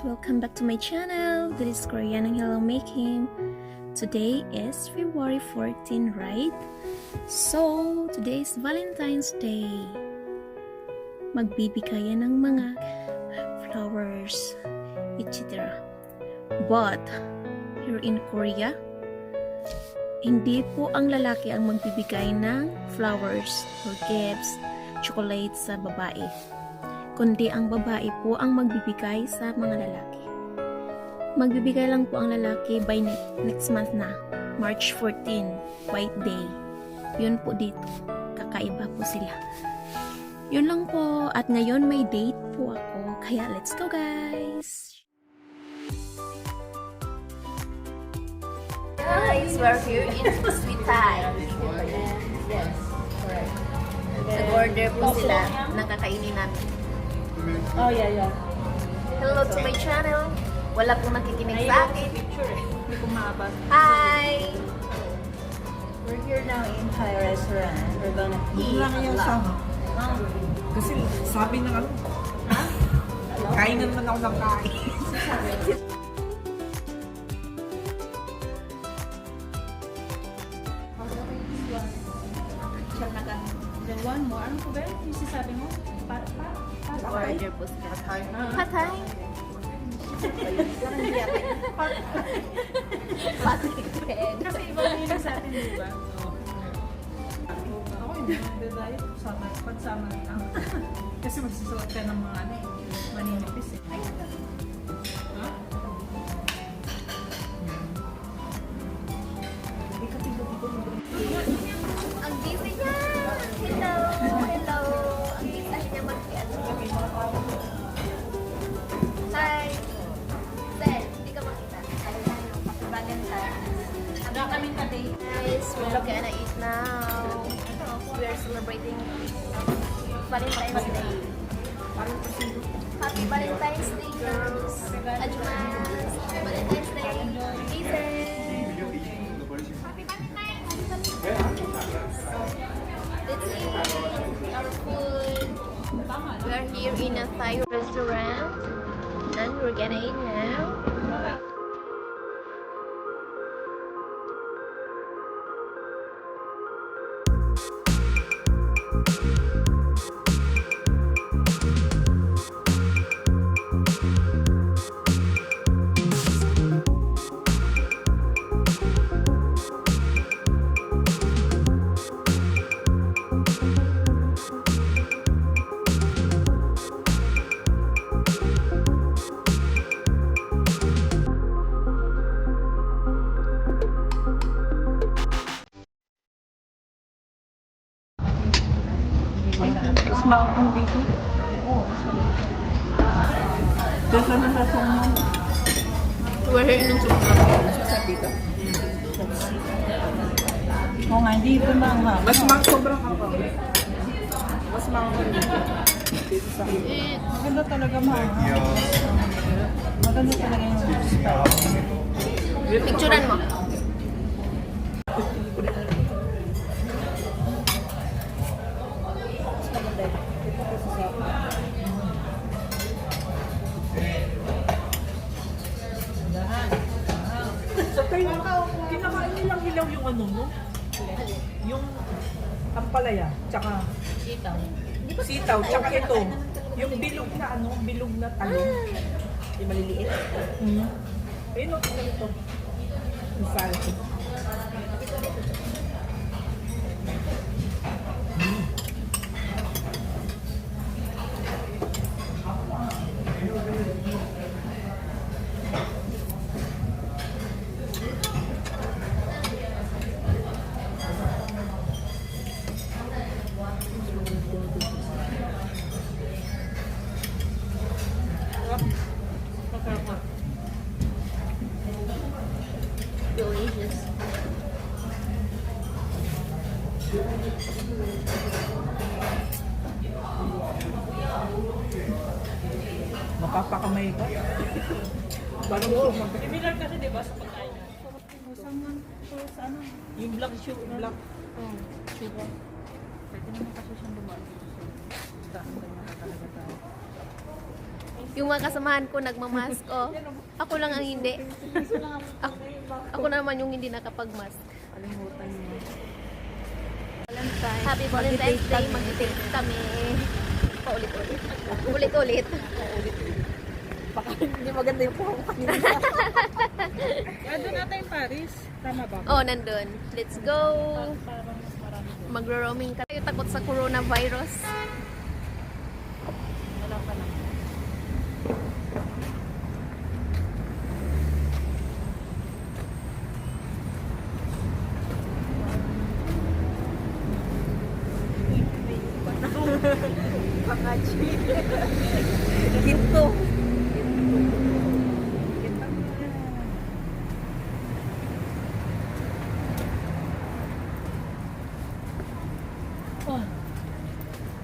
welcome back to my channel. This is Korean and Hello Making. Today is February 14, right? So, today is Valentine's Day. Magbibigayan ng mga flowers, etc. But, here in Korea, hindi po ang lalaki ang magbibigay ng flowers or gifts, chocolates sa babae, kundi ang babae po ang magbibigay sa mga lalaki. Magbibigay lang po ang lalaki by next month na, March 14, White Day. Yun po dito, kakaiba po sila. Yun lang po, at ngayon may date po ako, kaya let's go guys! Guys, we're here in Sweet Thai. Yes, correct. Nag-order po sila ng kakainin namin. Oh, yeah. Hello to my channel. Wala pong nakikinig sa akin. Hindi ko maabot. Hi! We're here now in Thai restaurant. We're gonna eat Lang a yan lot. sa kasi sabi ng ano, kain na naman ako ng kain. Then one more. Ano po ba? Yung sinasabi mo? Order po sila. Hi. Patay! Parang hindi ako. Patay. Kasi iba yung sa atin, di ba? Ako hindi. Dadayo. Pagsama lang. Kasi magsusuot ka ng mga ano eh. Maninipis eh. Ay, ha? Ang busy niya! Hello! Hello! Ang busy niya mag-get. Hi! Sen, hindi ka makita. Valentine's. Wala kaming ka-date. Guys, we're gonna eat now. We are celebrating Valentine's Day. Happy Valentine's Day, girls. Adjumas. Happy Valentine's Day. Ethan. Happy Valentine's. Let's eat our food. We are here in a Thai restaurant. And we're gonna eat now. Mas maakong dito. Dito na sa sumo. We're here in Sa dito. Oo nga, dito na nga. Mas sobrang ako. Mas maakong dito. Dito sa maganda talaga maganda talaga yung style. Picturean mo. So, kayo kinakain nilang hilaw yung ano, no? Yung ampalaya, tsaka sitaw, tsaka ito, yung bilog na ano, bilog na talong. Yung maliliit. Ayun o, ito. Yung salsa. Delicious. Mapapakamay ka. Parang mo, Similar kasi diba sa pagkain niya? Sa ano? yung black shoe, black. Sugar. Pwede naman kasi siyang dumaan dito sa daan. Ganyan na talaga tayo. Yung mga kasamahan ko nagmamask, oh. Ako lang ang hindi. Ako, ako naman yung hindi nakapag-mask. Kalimutan mo. Happy Valentine's Day, mag-date kami. Paulit-ulit. Ulit-ulit. Baka hindi maganda yung kuha ko kanina. Doon natin yung Paris. Tama ba? Oh, nandun. Let's go. Magro-roaming ka. Tayo takot sa coronavirus. Wala pa lang. Pangachi. Ginto.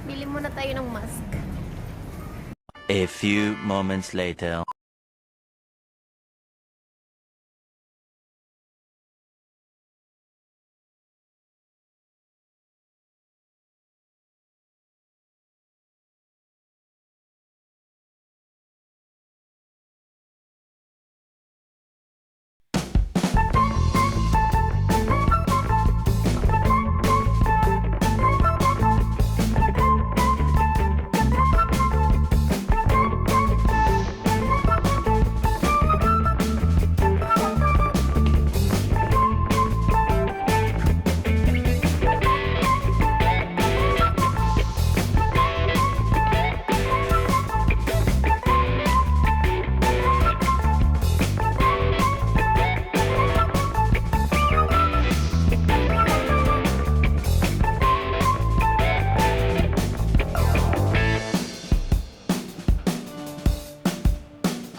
Bili muna tayo ng mask. A few moments later.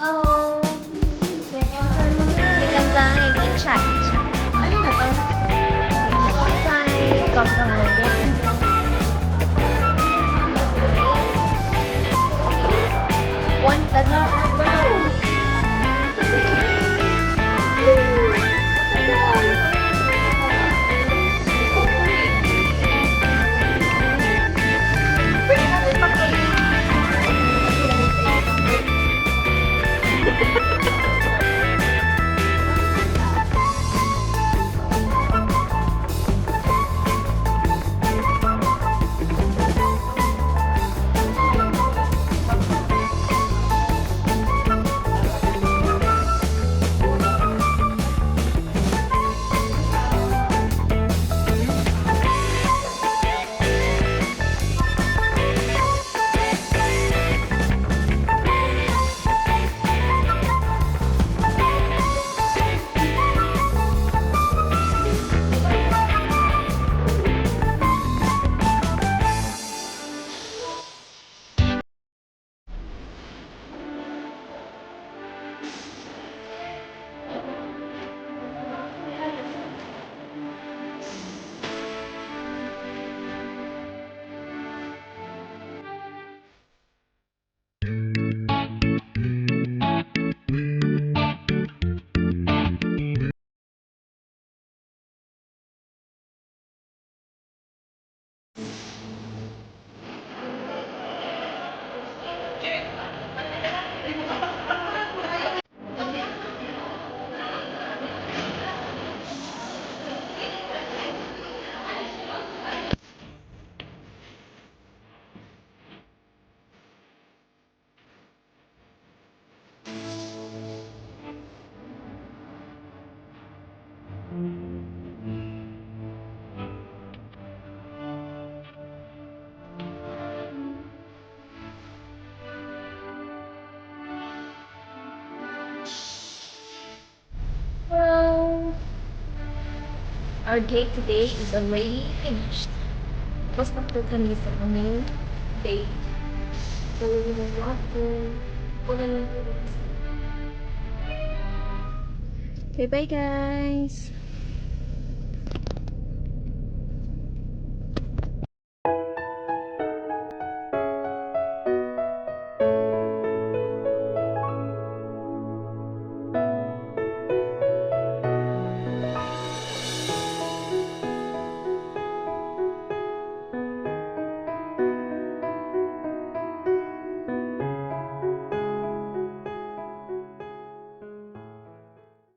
Oh, maganda yung chat. Ano na to? Bye. One doesn't. Well, our date today is already finished. Basta po kami sa aming date. So, we will walk in. Bye-bye, guys.